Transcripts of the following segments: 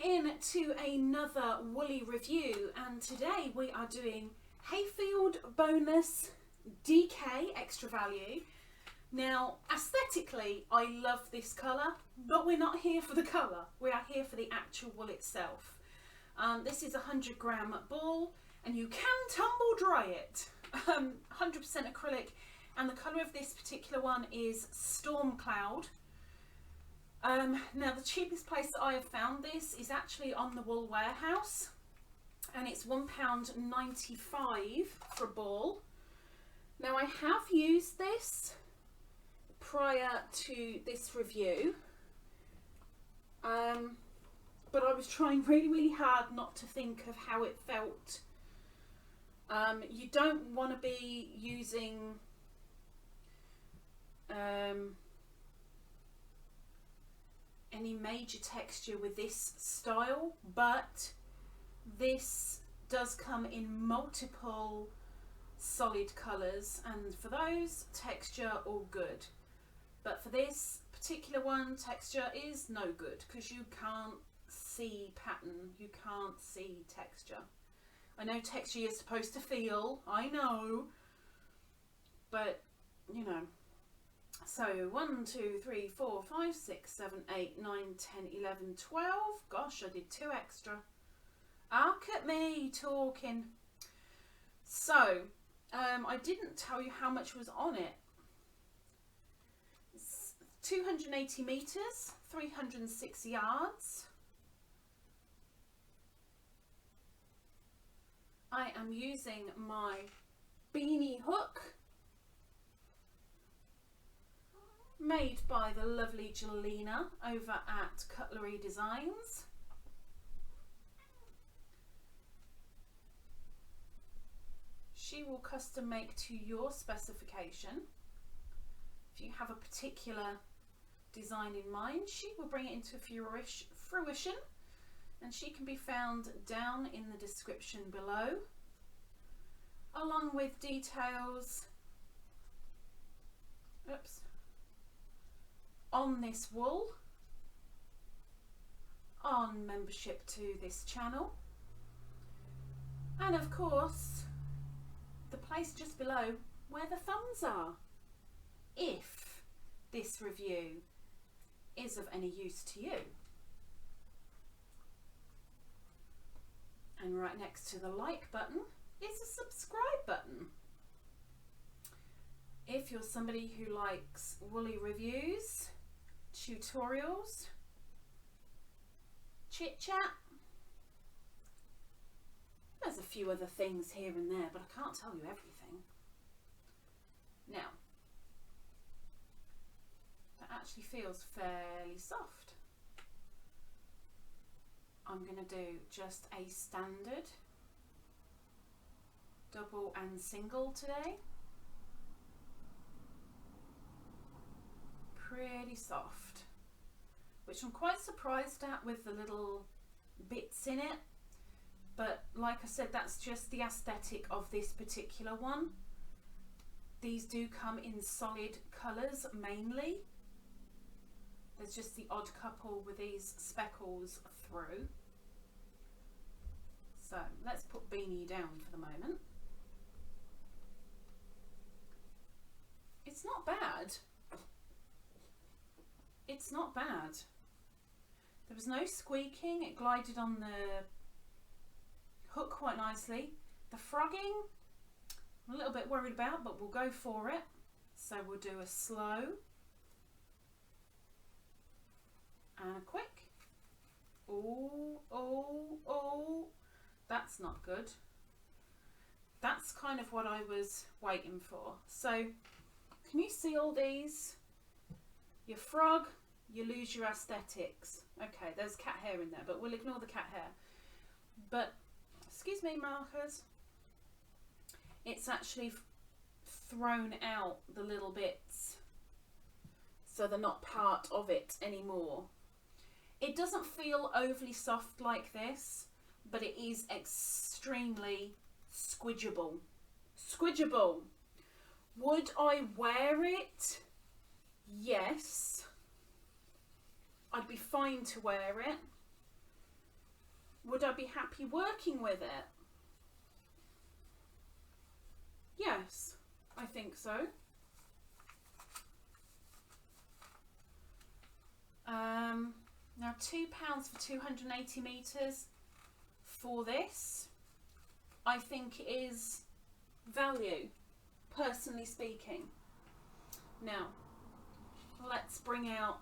in to another woolly review, and today we are doing Hayfield Bonus DK Extra Value. Now, aesthetically, I love this colour, but we're not here for the colour. We are here for the actual wool itself. This is a 100-gram ball, and you can tumble dry it. 100% acrylic, and the colour of this particular one is Storm Cloud. Now the cheapest place that I have found this is actually on the Wool Warehouse, and it's £1.95 for a ball. Now I have used this prior to this review, but I was trying really hard not to think of how it felt. You don't want to be using any major texture with this style, but this does come in multiple solid colours, and for those, texture all good. But for this particular one, texture is no good because you can't see pattern, you can't see texture. I know texture you're supposed to feel, I know, but you know. So 1, 2, 3, 4, 5, 6, 7, 8, 9, 10, 11, 12. Gosh, I did 2 extra. Look at me talking. So, I didn't tell you how much was on it. It's 280 metres, 306 yards. I am using my beanie hook, made by the lovely Jelena over at Cutlery Designs. She will custom make to your specification. If you have a particular design in mind, she will bring it into fruition, and she can be found down in the description below, along with details on this wool, on membership to this channel, and of course the place just below where the thumbs are, if this review is of any use to you. And right next to the like button is a subscribe button. If you're somebody who likes woolly reviews, tutorials, chit chat, there's a few other things here and there, but I can't tell you everything. Now, that actually feels fairly soft. I'm going to do just a standard double and single today. Pretty soft, which I'm quite surprised at with the little bits in it, but like I said, that's just the aesthetic of this particular one. These do come in solid colours mainly. There's just the odd couple with these speckles through. So let's put Beanie down for the moment. It's not bad. It's not bad. There was no squeaking, it glided on the hook quite nicely. The frogging, I'm a little bit worried about, but we'll go for it. So we'll do a slow and a quick. Oh, that's not good. That's kind of what I was waiting for. So can you see all these? You frog, you lose your aesthetics. Okay, there's cat hair in there, but we'll ignore the cat hair. But, excuse me, markers, it's actually thrown out the little bits, so they're not part of it anymore. It doesn't feel overly soft like this, but it is extremely squidgeable. Squidgeable. Would I wear it? Yes. I'd be fine to wear it. Would I be happy working with it? Yes, I think so. Now £2 for 280 metres for this, I think is value, personally speaking. Now, let's bring out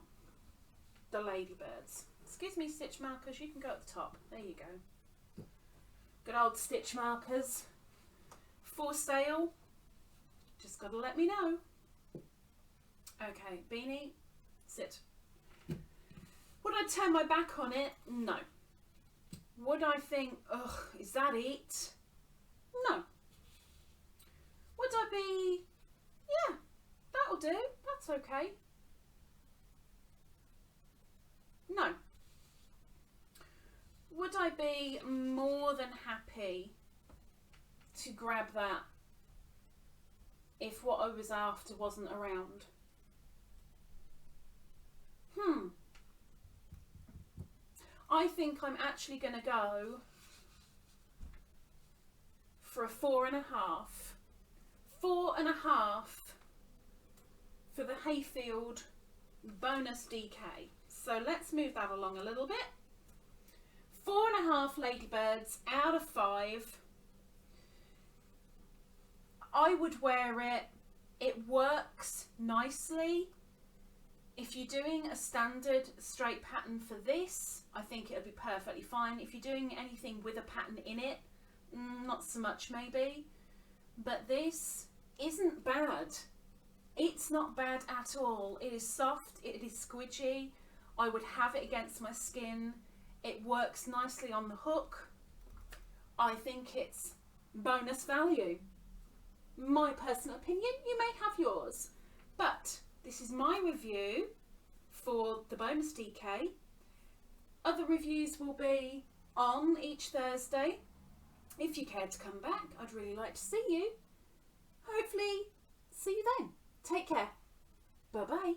the Ladybirds. Excuse me, stitch markers, you can go at the top. There you go. Good old stitch markers. For sale. Just got to let me know. Okay, beanie, sit. Would I turn my back on it? No. Would I think, ugh, is that it? No. Would I be, yeah, that'll do, that's okay? No. Would I be more than happy to grab that if what I was after wasn't around? I think I'm actually going to go for a 4.5. 4.5 for the Hayfield Bonus DK. So let's move that along a little bit. 4.5 Ladybirds out of 5. I would wear it. It works nicely. If you're doing a standard straight pattern for this, I think it'll be perfectly fine. If you're doing anything with a pattern in it, not so much maybe. But this isn't bad. It's not bad at all. It is soft, it is squidgy. I would have it against my skin. It works nicely on the hook. I think it's bonus value. My personal opinion, you may have yours. But this is my review for the Bonus DK. Other reviews will be on each Thursday. If you care to come back, I'd really like to see you. Hopefully, see you then. Take care. Bye-bye.